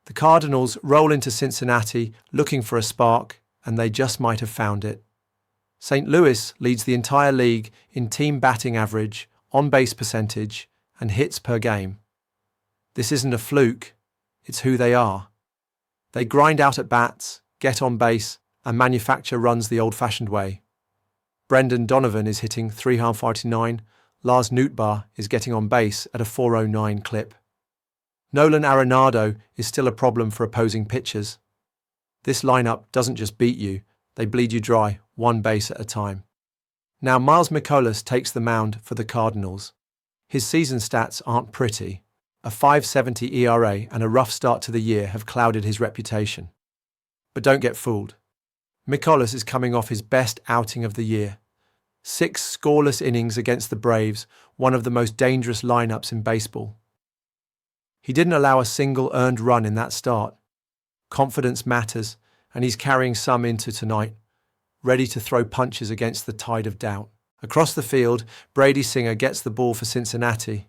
The Cardinals roll into Cincinnati looking for a spark, and they just might have found it. St. Louis leads the entire league in team batting average, on-base percentage, and hits per game. This isn't a fluke, it's who they are. They grind out at bats, get on base, and manufacture runs the old-fashioned way. Brendan Donovan is hitting .349, Lars Nootbaar is getting on base at a .409 clip. Nolan Arenado is still a problem for opposing pitchers. This lineup doesn't just beat you, they bleed you dry, one base at a time. Now Miles McCollum takes the mound for the Cardinals. His season stats aren't pretty. A .570 ERA and a rough start to the year have clouded his reputation. But don't get fooled. McCollum is coming off his best outing of the year. 6 scoreless innings against the Braves, one of the most dangerous lineups in baseball. He didn't allow a single earned run in that start. Confidence matters, and he's carrying some into tonight, ready to throw punches against the tide of doubt. Across the field, Brady Singer gets the ball for Cincinnati.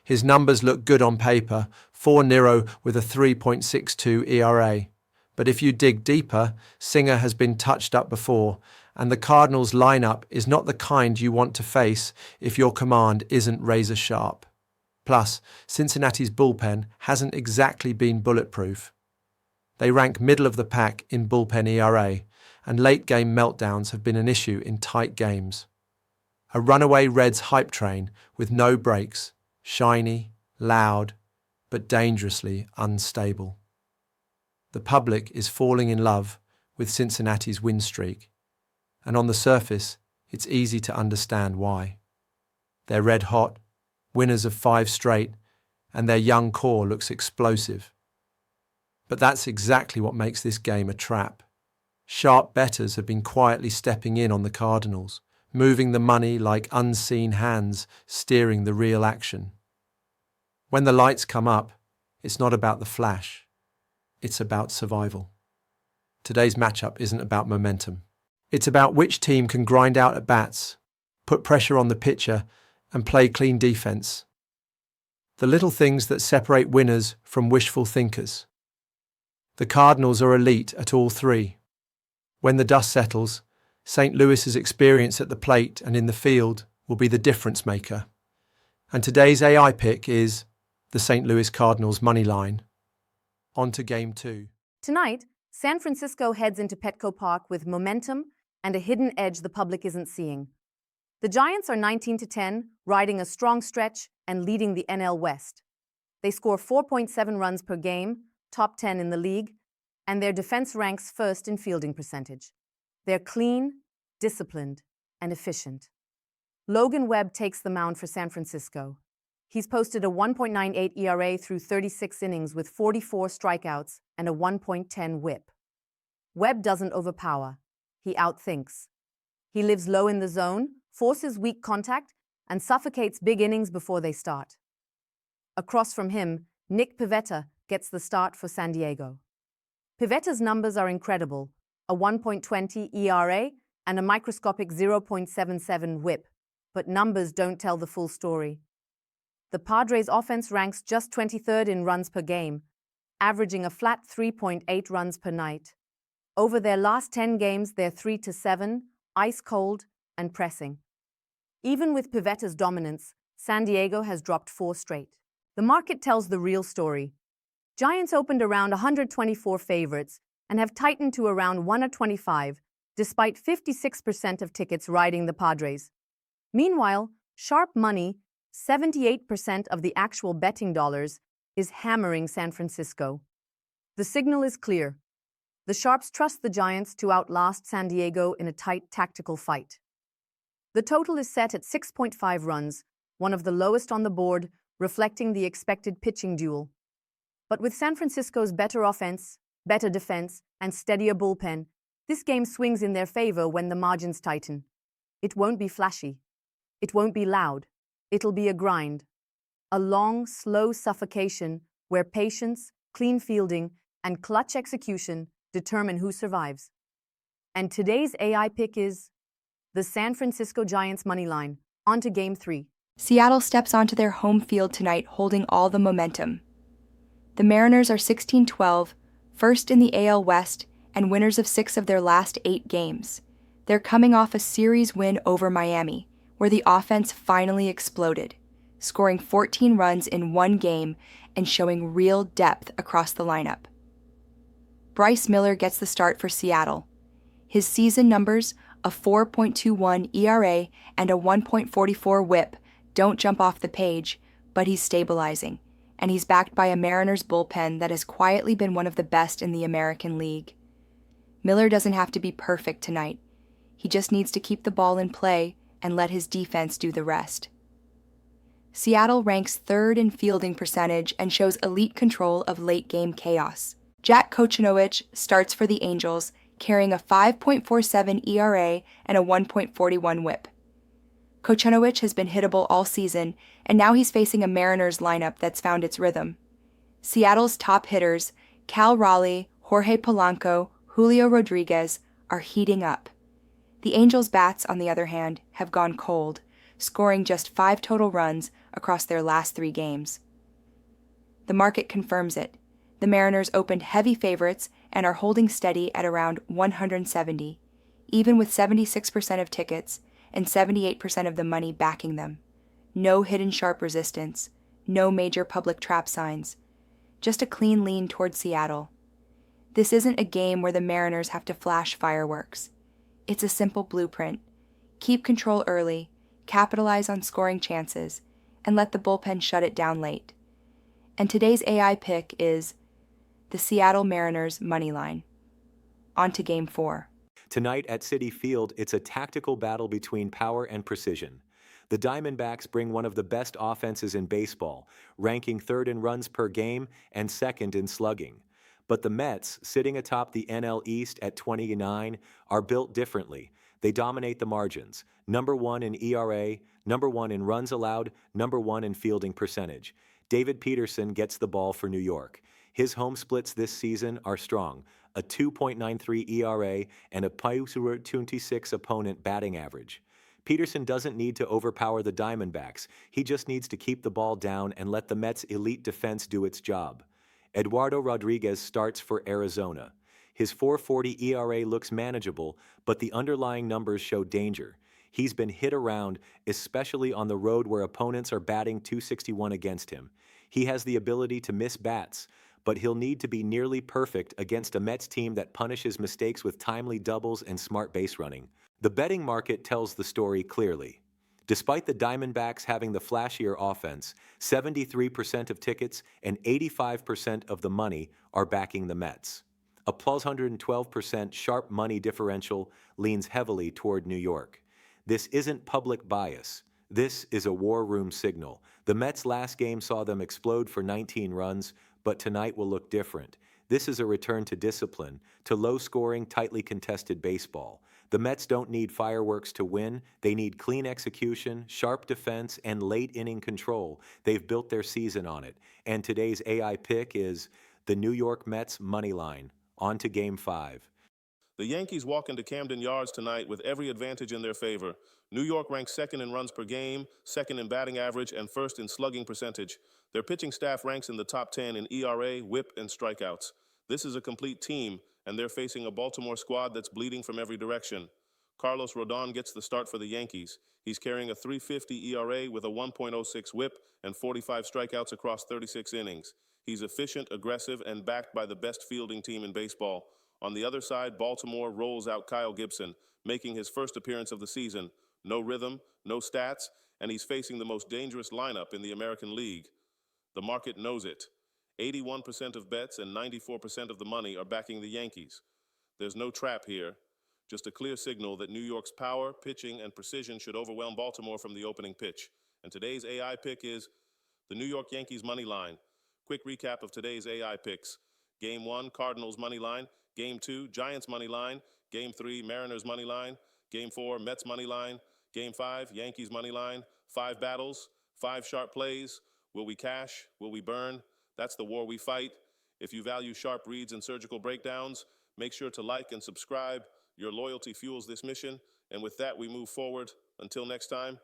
His numbers look good on paper, 4-0 with a 3.62 ERA. But if you dig deeper, Singer has been touched up before, and the Cardinals' lineup is not the kind you want to face if your command isn't razor sharp. Plus, Cincinnati's bullpen hasn't exactly been bulletproof. They rank middle of the pack in bullpen ERA, and late-game meltdowns have been an issue in tight games. A runaway Reds hype train with no brakes, shiny, loud, but dangerously unstable. The public is falling in love with Cincinnati's win streak, and on the surface, it's easy to understand why. They're red hot, winners of 5 straight, and their young core looks explosive. But that's exactly what makes this game a trap. Sharp bettors have been quietly stepping in on the Cardinals, moving the money like unseen hands steering the real action. When the lights come up, it's not about the flash. It's about survival. Today's matchup isn't about momentum. It's about which team can grind out at bats, put pressure on the pitcher, and play clean defense. The little things that separate winners from wishful thinkers. The Cardinals are elite at all 3. When the dust settles, St. Louis's experience at the plate and in the field will be the difference maker. And today's AI pick is the St. Louis Cardinals money line. On to Game 2. Tonight, San Francisco heads into Petco Park with momentum and a hidden edge the public isn't seeing. The Giants are 19-10, riding a strong stretch and leading the NL West. They score 4.7 runs per game, top 10 in the league, and their defense ranks first in fielding percentage. They're clean, disciplined, and efficient. Logan Webb takes the mound for San Francisco. He's posted a 1.98 ERA through 36 innings with 44 strikeouts and a 1.10 whip. Webb doesn't overpower. He outthinks. He lives low in the zone, forces weak contact, and suffocates big innings before they start. Across from him, Nick Pivetta gets the start for San Diego. Pivetta's numbers are incredible, a 1.20 ERA and a microscopic 0.77 whip, but numbers don't tell the full story. The Padres' offense ranks just 23rd in runs per game, averaging a flat 3.8 runs per night. Over their last 10 games, they're 3-7, ice-cold, and pressing. Even with Pivetta's dominance, San Diego has dropped 4 straight. The market tells the real story. Giants opened around 124 favorites and have tightened to around 125, despite 56% of tickets riding the Padres. Meanwhile, sharp money, 78% of the actual betting dollars, is hammering San Francisco. The signal is clear. The Sharps trust the Giants to outlast San Diego in a tight tactical fight. The total is set at 6.5 runs, one of the lowest on the board, reflecting the expected pitching duel. But with San Francisco's better offense, better defense, and steadier bullpen, this game swings in their favor when the margins tighten. It won't be flashy. It won't be loud. It'll be a grind. A long, slow suffocation where patience, clean fielding, and clutch execution determine who survives. And today's AI pick is the San Francisco Giants money line. On to Game 3. Seattle steps onto their home field tonight holding all the momentum. The Mariners are 16-12, first in the AL West, and winners of 6 of their last 8 games. They're coming off a series win over Miami, where the offense finally exploded, scoring 14 runs in one game and showing real depth across the lineup. Bryce Miller gets the start for Seattle. His season numbers, a 4.21 ERA and a 1.44 WHIP, don't jump off the page, but he's stabilizing, and he's backed by a Mariners bullpen that has quietly been one of the best in the American League. Miller doesn't have to be perfect tonight. He just needs to keep the ball in play and let his defense do the rest. Seattle ranks 3rd in fielding percentage and shows elite control of late-game chaos. Jack Kochanowicz starts for the Angels, carrying a 5.47 ERA and a 1.41 WHIP. Kochanowicz has been hittable all season, and now he's facing a Mariners lineup that's found its rhythm. Seattle's top hitters, Cal Raleigh, Jorge Polanco, Julio Rodriguez, are heating up. The Angels' bats, on the other hand, have gone cold, scoring just 5 total runs across their last 3 games. The market confirms it. The Mariners opened heavy favorites and are holding steady at around 170, even with 76% of tickets and 78% of the money backing them. No hidden sharp resistance, no major public trap signs, just a clean lean toward Seattle. This isn't a game where the Mariners have to flash fireworks. It's a simple blueprint. Keep control early, capitalize on scoring chances, and let the bullpen shut it down late. And today's AI pick is the Seattle Mariners money line. On to Game 4. Tonight at Citi Field, it's a tactical battle between power and precision. The Diamondbacks bring one of the best offenses in baseball, ranking 3rd in runs per game and 2nd in slugging. But the Mets, sitting atop the NL East at 29, are built differently. They dominate the margins. Number 1 in ERA, number 1 in runs allowed, number 1 in fielding percentage. David Peterson gets the ball for New York. His home splits this season are strong, a 2.93 ERA and a .26 opponent batting average. Peterson doesn't need to overpower the Diamondbacks. He just needs to keep the ball down and let the Mets' elite defense do its job. Eduardo Rodriguez starts for Arizona. His .440 ERA looks manageable, but the underlying numbers show danger. He's been hit around, especially on the road where opponents are batting .261 against him. He has the ability to miss bats, but he'll need to be nearly perfect against a Mets team that punishes mistakes with timely doubles and smart base running. The betting market tells the story clearly. Despite the Diamondbacks having the flashier offense, 73% of tickets and 85% of the money are backing the Mets. A plus 112% sharp money differential leans heavily toward New York. This isn't public bias. This is a war room signal. The Mets' last game saw them explode for 19 runs, but tonight will look different. This is a return to discipline, to low-scoring, tightly contested baseball. The Mets don't need fireworks to win. They need clean execution, sharp defense, and late-inning control. They've built their season on it. And today's AI pick is the New York Mets money line. On to Game 5. The Yankees walk into Camden Yards tonight with every advantage in their favor. New York ranks 2nd in runs per game, 2nd in batting average, and 1st in slugging percentage. Their pitching staff ranks in the top 10 in ERA, WHIP, and strikeouts. This is a complete team, and they're facing a Baltimore squad that's bleeding from every direction. Carlos Rodon gets the start for the Yankees. He's carrying a .350 ERA with a 1.06 WHIP and 45 strikeouts across 36 innings. He's efficient, aggressive, and backed by the best fielding team in baseball. On the other side, Baltimore rolls out Kyle Gibson, making his first appearance of the season. No rhythm, no stats, and he's facing the most dangerous lineup in the American League. The market knows it. 81% of bets and 94% of the money are backing the Yankees. There's no trap here, just a clear signal that New York's power, pitching, and precision should overwhelm Baltimore from the opening pitch. And today's AI pick is the New York Yankees money line. Quick recap of today's AI picks. Game 1, Cardinals money line. Game 2, Giants money line. Game 3, Mariners money line. Game 4, Mets money line. Game 5, Yankees money line. 5 battles, 5 sharp plays. Will we cash? Will we burn? That's the war we fight. If you value sharp reads and surgical breakdowns, make sure to like and subscribe. Your loyalty fuels this mission. And with that, we move forward. Until next time,